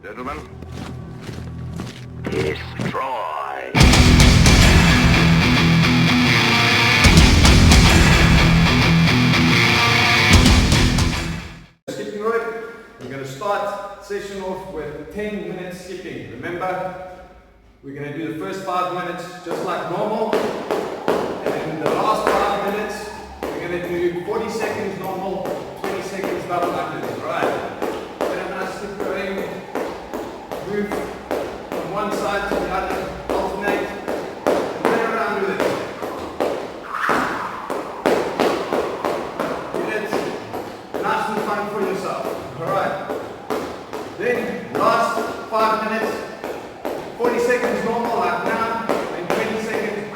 Gentlemen, destroy. Skipping rope, we're going to start session off with 10 minutes skipping. Remember, we're going to do the first 5 minutes just like normal, and then the last 5 minutes, we're going to do 40 seconds normal, 20 seconds double unders. Alright, get a nice skip going, move from one side to the other, alternate, and play around with it. Nice and fun for yourself. Alright. Then last 5 minutes, 40 seconds normal like now, and 20 seconds.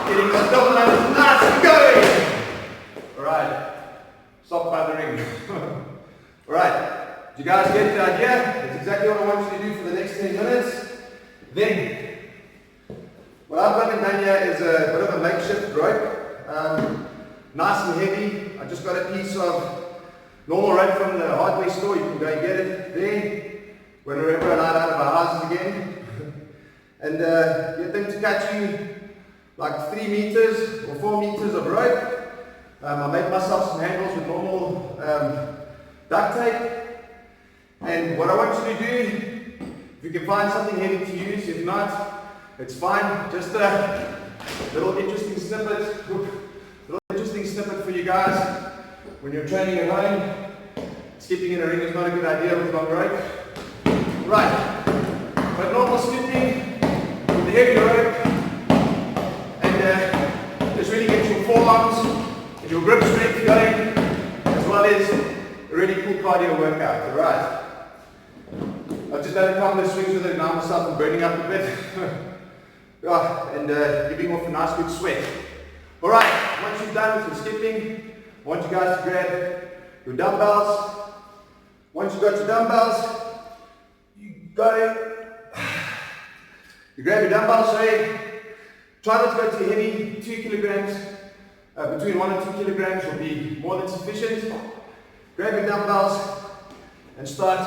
Getting the double unders nice and going. Alright. Stop by the ring. Alright. Did you guys get the idea? That's exactly what I want you to do for the next 10 minutes. Then what I've got in down here is a bit of a makeshift rope, nice and heavy. I just got a piece of normal rope from the hardware store. You can go and get it there whenever we're allowed out of our houses again. And get them to catch you like 3 meters or 4 meters of rope. I made myself some handles with normal duct tape. And what I want you to do, if you can find something heavy to use, if not, it's fine. Just a little interesting snippet for you guys. When you're training at home, skipping in a ring is not a good idea with long rope. Right, but normal skipping with the heavy rope, and just really get your forearms and your grip strength going, as well as a really cool cardio workout. Alright, I've just done a couple of swings with it now myself and burning up a bit. And giving off a nice good sweat. Alright, once you're done with your skipping, I want you guys to grab your dumbbells. Once you've got your dumbbells, you grab your dumbbells, sorry. Try not to go too heavy, 2 kilograms, between 1 and 2 kilograms will be more than sufficient. Grab your dumbbells and start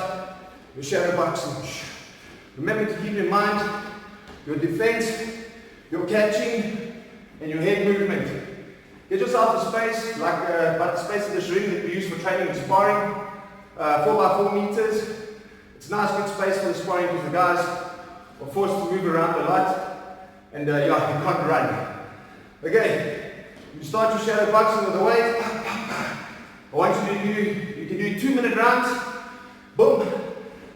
your shadow boxing. Remember to keep in mind your defense, your catching, and your head movement. Get yourself a space, like about the space of this ring that we use for training and sparring, 4x4 meters. It's a nice good space for the sparring because the guys are forced to move around a lot, and yeah, you can't run. Okay, you start your shadow boxing with the weight. I want you to do, you can do 2-minute rounds. Boom.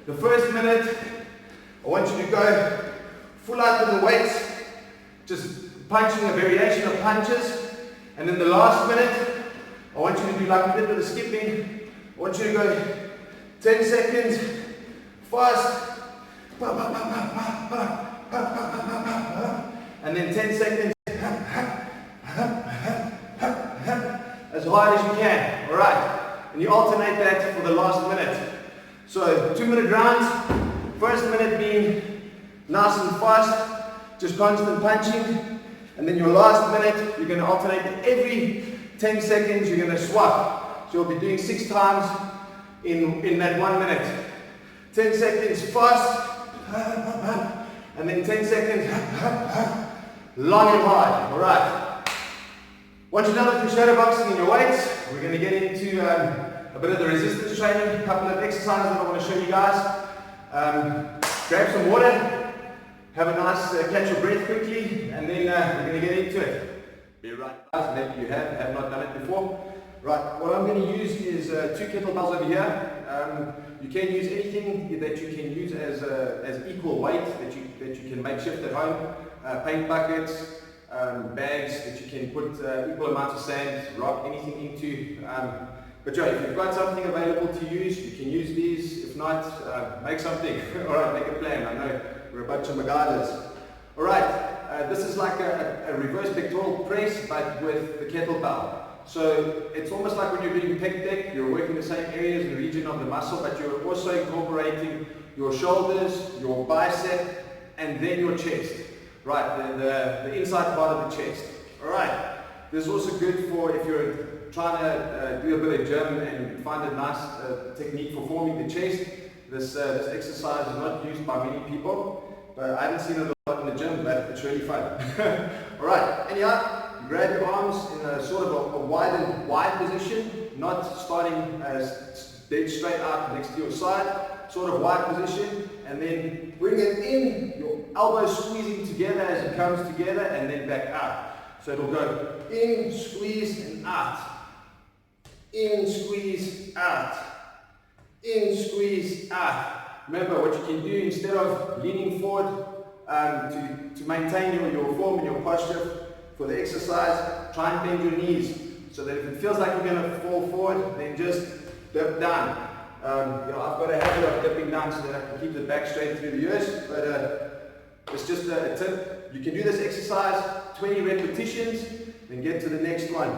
The first minute, I want you to go full out with the weights, just punching a variation of punches. And then the last minute, I want you to do like we did with the skipping. I want you to go 10 seconds, fast, and then 10 seconds, as hard as you can. Alright, and you alternate that for the last minute. So 2-minute rounds, first minute being nice and fast, just constant punching, and then your last minute, you're going to alternate every 10 seconds, you're going to swap. So you'll be doing 6 times in that 1 minute. 10 seconds fast, and then 10 seconds long and hard. Alright. Once you're done with your shadow boxing and your weights, we're going to get into a bit of the resistance training, a couple of exercises that I want to show you guys. Grab some water, have a nice catch your breath quickly, and then we're going to get into it. Be right back. Maybe you have not done it before. Right, what I'm going to use is 2 kettlebells over here. You can use anything that you can use as equal weight that you can make shift at home. Paint buckets, bags that you can put equal amounts of sand, rock, anything into. But yeah, if you've got something available to use, you can use these. If not, make something. Alright, make a plan. I know we're a bunch of MacGyvers. Alright, this is like a reverse pectoral press, but with the kettlebell. So it's almost like when you're doing pec deck, you're working the same areas in the region of the muscle, but you're also incorporating your shoulders, your bicep, and then your chest. Right, the inside part of the chest. Alright, this is also good for if you're trying to do a bit of gym and find a nice technique for forming the chest, this exercise is not used by many people, but I haven't seen it a lot in the gym, but it's really fun. Alright, anyhow, you grab your arms in a sort of a wide position, not starting as dead straight out next to your side, sort of wide position, and then bring it in, your elbows squeezing together as it comes together, and then back out. So it'll go in, squeeze, and out. In, squeeze, out. In, squeeze, out. Remember, what you can do instead of leaning forward to maintain your form and your posture for the exercise, try and bend your knees so that if it feels like you're going to fall forward, then just dip down. I've got a habit of dipping down so that I can keep the back straight through the ears, but it's just a tip. You can do this exercise 20 repetitions, then get to the next one.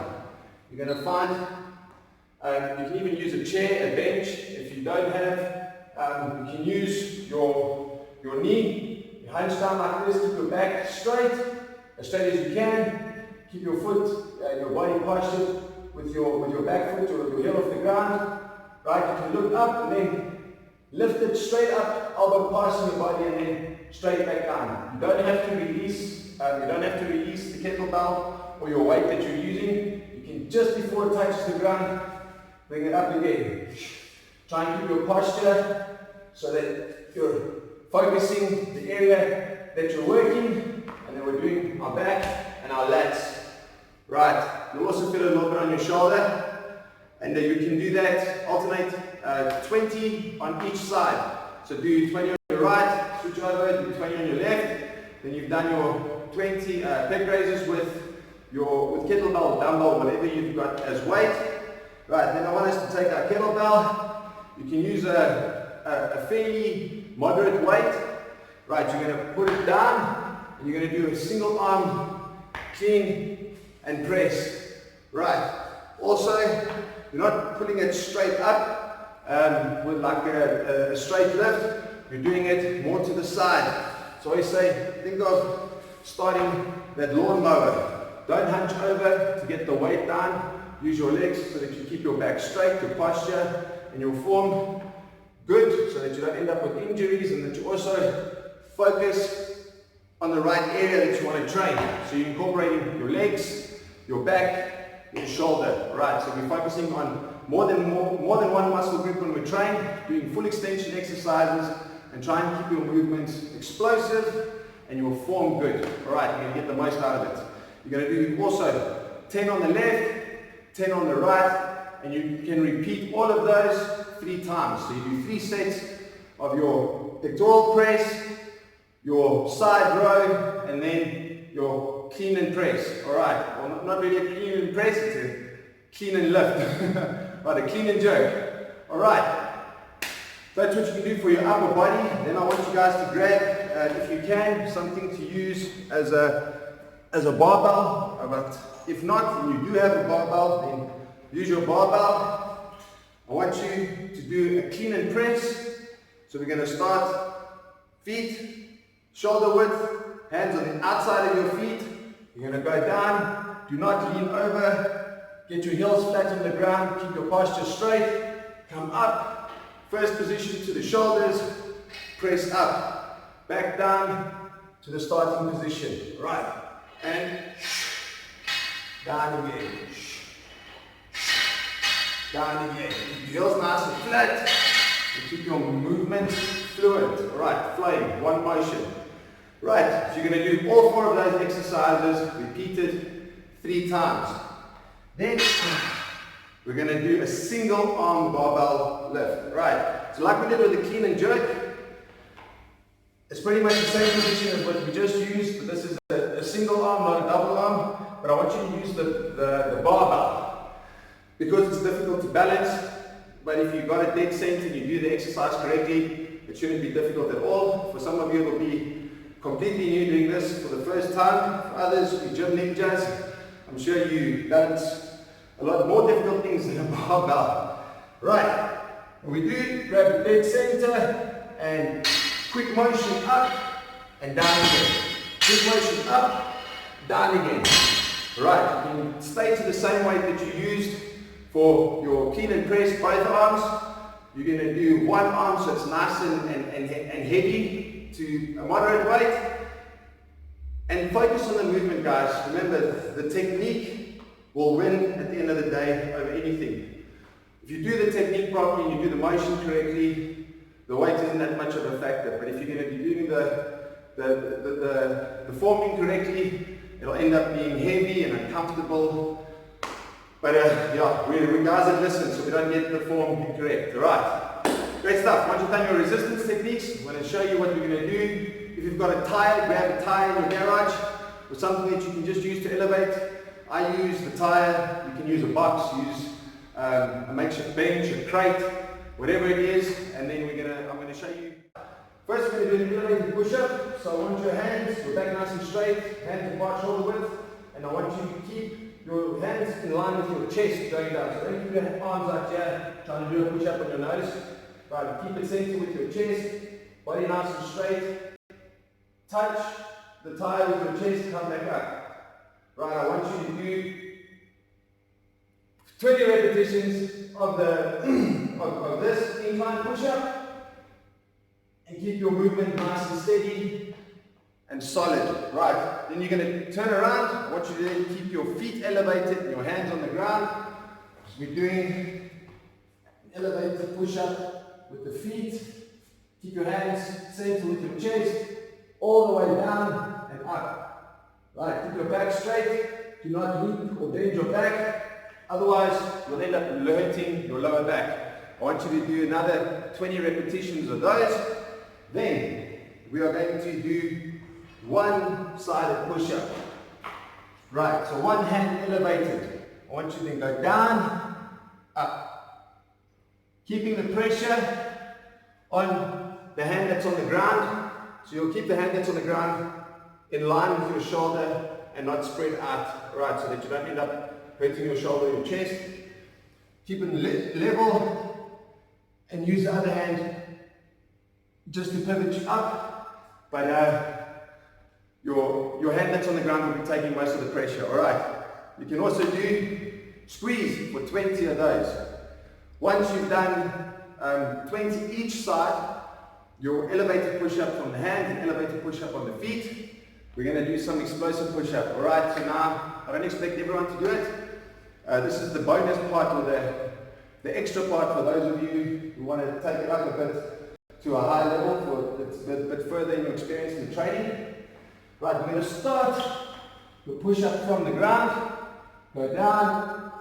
You're going to find, you can even use a chair, a bench. If you don't have, you can use your knee. You hunch down like this, keep your back straight, as straight as you can. Keep your foot, your body postured with your back foot or your heel off the ground. Right, you can look up and then lift it straight up, elbow passing your body, and then straight back down. You don't have to release. The kettlebell or your weight that you're using. You can just before it touches the ground, bring it up again. Try and keep your posture so that you're focusing the area that you're working, and then we're doing our back and our lats. Right, you'll also feel a little bit on your shoulder. And you can do that, alternate 20 on each side. So do 20 on your right, switch over, do 20 on your left. Then you've done your 20 pec raises with kettlebell, dumbbell, whatever you've got as weight. Right, then I want us to take our kettlebell. You can use a fairly moderate weight. Right, you're going to put it down, and you're going to do a single arm clean and press. Right, also, you're not putting it straight up with like a straight lift. You're doing it more to the side. So I always say, think of starting that lawnmower. Don't hunch over to get the weight down. Use your legs so that you keep your back straight, your posture and your form good, so that you don't end up with injuries, and that you also focus on the right area that you want to train. So you're incorporating your legs, your back, your shoulder. Right, so we're focusing on more than one muscle group when we train, doing full extension exercises, and try and keep your movements explosive and your form good. Alright, you're going to get the most out of it. You're going to do also 10 on the left, 10 on the right, and you can repeat all of those 3 times. So you do 3 sets of your pectoral press, your side row, and then your clean and press. Alright, well, not really a clean and press, it's a clean and lift. Right, a clean and jerk. Alright, that's what you can do for your upper body. Then I want you guys to grab, if you can, something to use as a barbell. But if not, and you do have a barbell, then use your barbell. I want you to do a clean and press. So we're going to start feet, shoulder width, hands on the outside of your feet. You're going to go down. Do not lean over. Get your heels flat on the ground. Keep your posture straight. Come up. First position to the shoulders. Press up. Back down to the starting position. Right. And down again. Down again. Keep your heels nice and flat. And keep your movement fluent. Alright, flowing. One motion. Right, so you're going to do all 4 of those exercises repeated 3 times. Then we're going to do a single arm barbell lift. Right, so like we did with the clean and jerk, it's pretty much the same position as what we just used, but this is a single arm, not a double arm. But I want you to use the barbell because it's difficult to balance. But if you've got a dead center and you do the exercise correctly, it shouldn't be difficult at all. For some of you, it'll be completely new doing this for the first time. For others, you gym ninjas. I'm sure you balance a lot more difficult things than a barbell. Right, what we do, grab the dead center and quick motion up and down again. Quick motion up, down again. Right, you can stay to the same weight that you used for your clean and press, both arms. You're going to do one arm so it's nice and heavy to a moderate weight. And focus on the movement, guys. Remember, the technique will win at the end of the day over anything. If you do the technique properly and you do the motion correctly, the weight isn't that much of a factor. But if you're going to be doing the form incorrectly, it'll end up being heavy and uncomfortable. But yeah, we guys that listen, so we don't get the form incorrect. Alright, great stuff. Once you've done your resistance techniques, I'm going to show you what we're going to do. If you've got a tire, grab a tire in your garage, or something that you can just use to elevate. I use the tire, you can use a box, use a makeshift bench, a crate, whatever it is, and then I'm going to show you. First we're going to do an elevated push-up. So I want your hands, your back nice and straight, hands apart shoulder width, and I want you to keep your hands in line with your chest going down. So don't keep your arms out here, trying to do a push-up on your nose. Right, keep it centered with your chest, body nice and straight. Touch the tire with your chest, come back up. Right, I want you to do 20 repetitions of this incline push-up, and keep your movement nice and steady and solid. Right, then you're going to turn around. I want you to then keep your feet elevated and your hands on the ground. So we're doing an elevated push-up with the feet. Keep your hands centered with your chest, all the way down and up. Right, keep your back straight. Do not lean or bend your back. Otherwise, you'll end up hurting your lower back. I want you to do another 20 repetitions of those. Then, we are going to do one-sided push-up. Right, so one hand elevated. I want you to then go down, up. Keeping the pressure on the hand that's on the ground. So you'll keep the hand that's on the ground in line with your shoulder and not spread out, right, so that you don't end up hurting your shoulder or your chest. Keep it level and use the other hand just to pivot you up, but your hand that's on the ground will be taking most of the pressure, alright. You can also do squeeze for 20 of those. Once you've done 20 each side, your elevated push-up from the hands and elevated push-up on the feet. We're going to do some explosive push-up. Alright, so now I don't expect everyone to do it. This is the bonus part, or the extra part for those of you who want to take it up a bit to a higher level, for it's a bit further in your experience in the training. Right, we're going to start the push-up from the ground. Go down,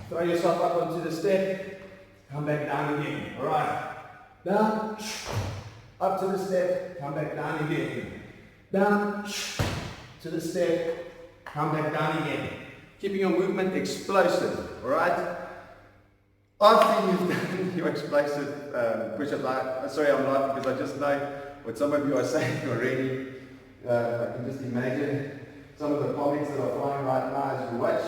throw yourself up onto the step, come back down again. Alright, down, up to the step, come back down again. Down, to the step, come back down again. Keeping your movement explosive, alright? After you've done your explosive push-up, sorry I'm laughing because I just know what some of you are saying already. I can just imagine some of the comments that are flying right now as we watch.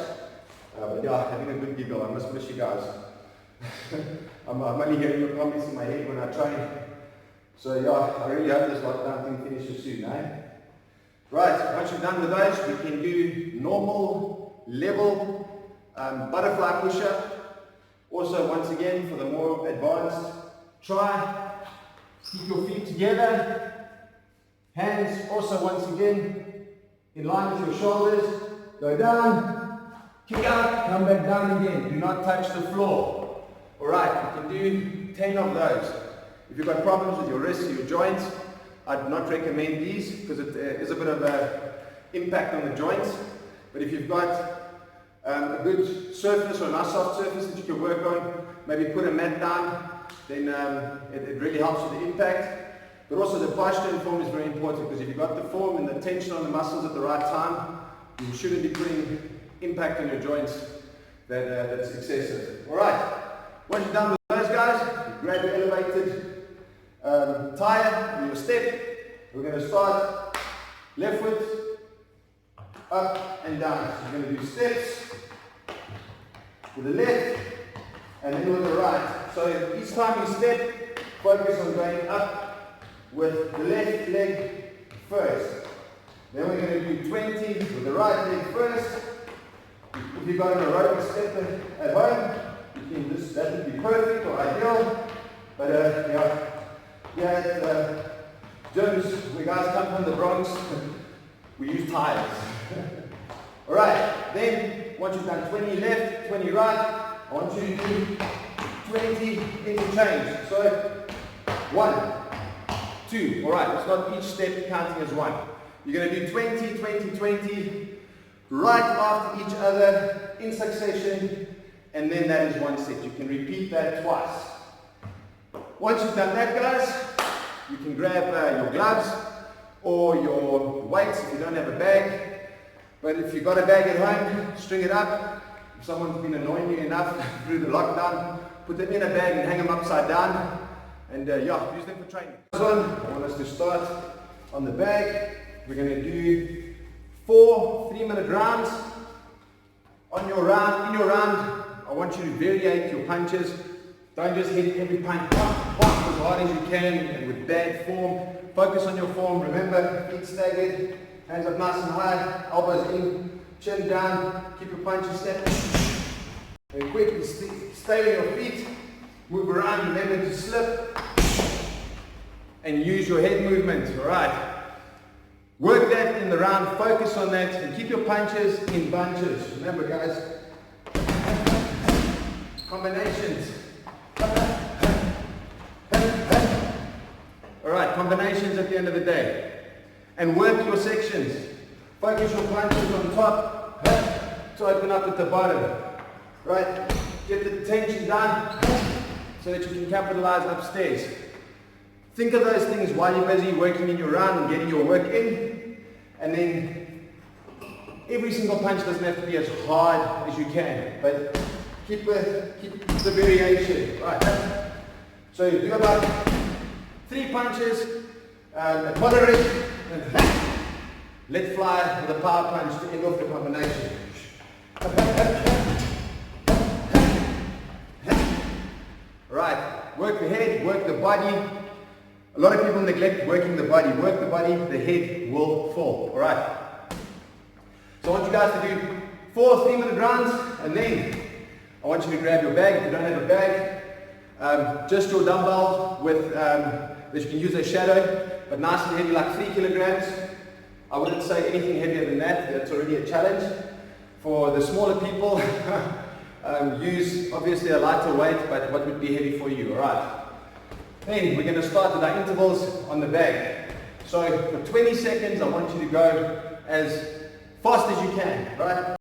But yeah, having a good giggle, I must miss you guys. I'm only hearing your comments in my head when I train. So yeah, I really hope this lockdown thing finishes soon, eh? Right, once you're done with those, we can do normal, level, butterfly push-up. Also, once again, for the more advanced, try, keep your feet together. Hands also, once again, in line with your shoulders. Go down, kick out, come back down again. Do not touch the floor. Alright, you can do 10 of those. If you've got problems with your wrists or your joints, I'd not recommend these because it is a bit of an impact on the joints. But if you've got a good surface or a nice soft surface that you can work on, maybe put a mat down, then it really helps with the impact. But also the posture and form is very important, because if you've got the form and the tension on the muscles at the right time, you shouldn't be putting impact on your joints that's excessive. Alright, once you're done with those guys, you grab your elevated tire with your step. We're going to start left foot, up and down. So you're going to do steps with the left and then with the right. So each time you step, focus on going up with the left leg first. Then we're going to do 20 with the right leg first, If you've got an aerobic step at home, you can just, that would be perfect or ideal. But yeah, at gyms, we guys come from the Bronx, we use tires. Alright, then once you've done 20 left, 20 right, I want you to do 20 interchange. So 1, 2. Alright, it's not each step counting as 1. You're going to do 20, 20, 20, right after each other in succession, and then that is 1 set. You can repeat that twice. Once you've done that, guys, you can grab your gloves or your weights if you don't have a bag. But if you've got a bag at home, string it up. If someone's been annoying you enough through the lockdown, put them in a bag and hang them upside down. And yeah, use them for training. This one, I want us to start on the bag. We're going to do 4 3-minute rounds. In your round, I want you to variate your punches. Don't just hit every punch as hard as you can and with bad form. Focus on your form. Remember, feet staggered, hands up nice and high, elbows in, chin down, keep your punches step. And quick, stay on your feet, move around, remember to slip, and use your head movement, alright? Work that in the round, focus on that, and keep your punches in bunches. Remember guys, combinations. Alright, combinations at the end of the day. And work your sections. Focus your punches on top to open up at the bottom. Right? Get the tension down so that you can capitalize upstairs. Think of those things while you're busy working in your round and getting your work in. And then every single punch doesn't have to be as hard as you can. But keep the variation. Right. So you do about 3 punches, moderate, and let fly with a power punch to end off the combination. Right, work the head, work the body. A lot of people neglect working the body. Work the body, the head will fall. Alright. So I want you guys to do 4 3-minute rounds, and then I want you to grab your bag. If you don't have a bag, just your dumbbell with that you can use as shadow, but nice and heavy, like 3 kilograms. I wouldn't say anything heavier than that. That's already a challenge. For the smaller people, use obviously a lighter weight, but what would be heavy for you, alright? Then we're going to start with our intervals on the bag. So for 20 seconds, I want you to go as fast as you can, right?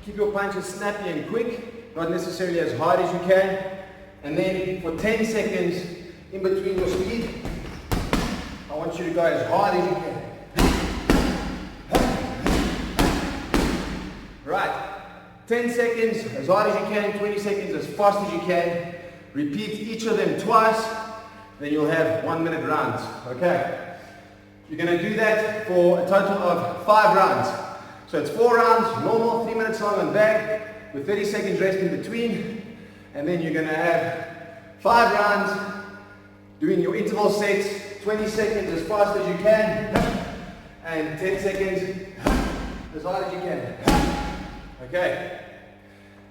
Keep your punches snappy and quick, not necessarily as hard as you can. And then for 10 seconds in between your speed, I want you to go as hard as you can. Right, 10 seconds as hard as you can, 20 seconds as fast as you can. Repeat each of them twice, then you'll have 1-minute rounds, okay? You're going to do that for a total of 5 rounds. So it's 4 rounds, normal, 3 minutes long on bag, with 30 seconds rest in between. And then you're going to have 5 rounds, doing your interval sets, 20 seconds as fast as you can, and 10 seconds as hard as you can. Okay,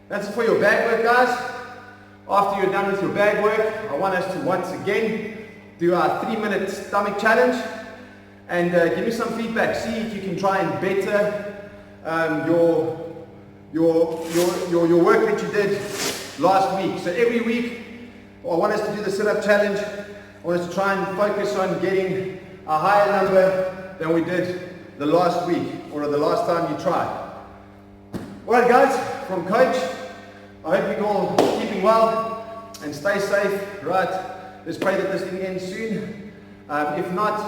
that's it for your bag work, guys. After you're done with your bag work, I want us to once again do our 3-minute stomach challenge, and give me some feedback. See if you can try and better your work that you did last week. So every week, I want us to do the sit-up challenge. I want us to try and focus on getting a higher number than we did the last week or the last time you tried. Alright guys, from Coach, I hope you're all keeping well and stay safe, right? Let's pray that this thing ends soon. If not,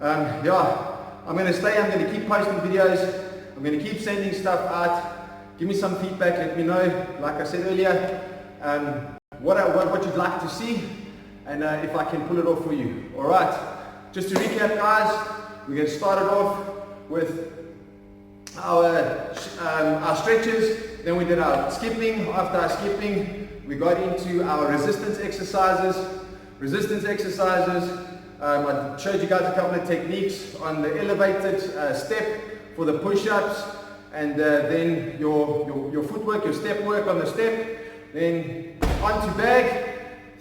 yeah, I'm going to stay, I'm going to keep posting videos, I'm going to keep sending stuff out. Give me some feedback, let me know, like I said earlier, what you'd like to see, and if I can pull it off for you. Alright, just to recap guys, we're going to start it off with our stretches, then we did our skipping. After our skipping, we got into our resistance exercises resistance exercises. I showed you guys a couple of techniques on the elevated step for the push-ups, and then your footwork, your step work on the step. Then onto bag,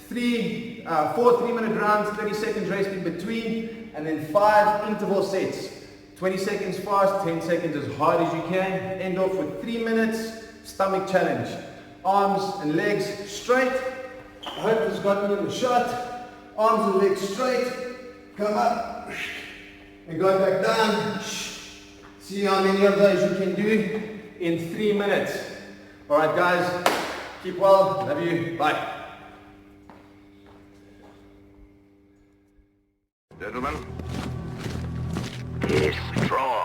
4 3-minute rounds, 30 seconds rest in between, and then 5 interval sets. 20 seconds fast, 10 seconds as hard as you can. End off with 3 minutes stomach challenge. Arms and legs straight. I hope this got me in the shot. Arms and legs straight. Come up and go back down. See how many of those you can do in 3 minutes. Alright guys, keep well. Love you. Bye. Gentlemen, he's strong.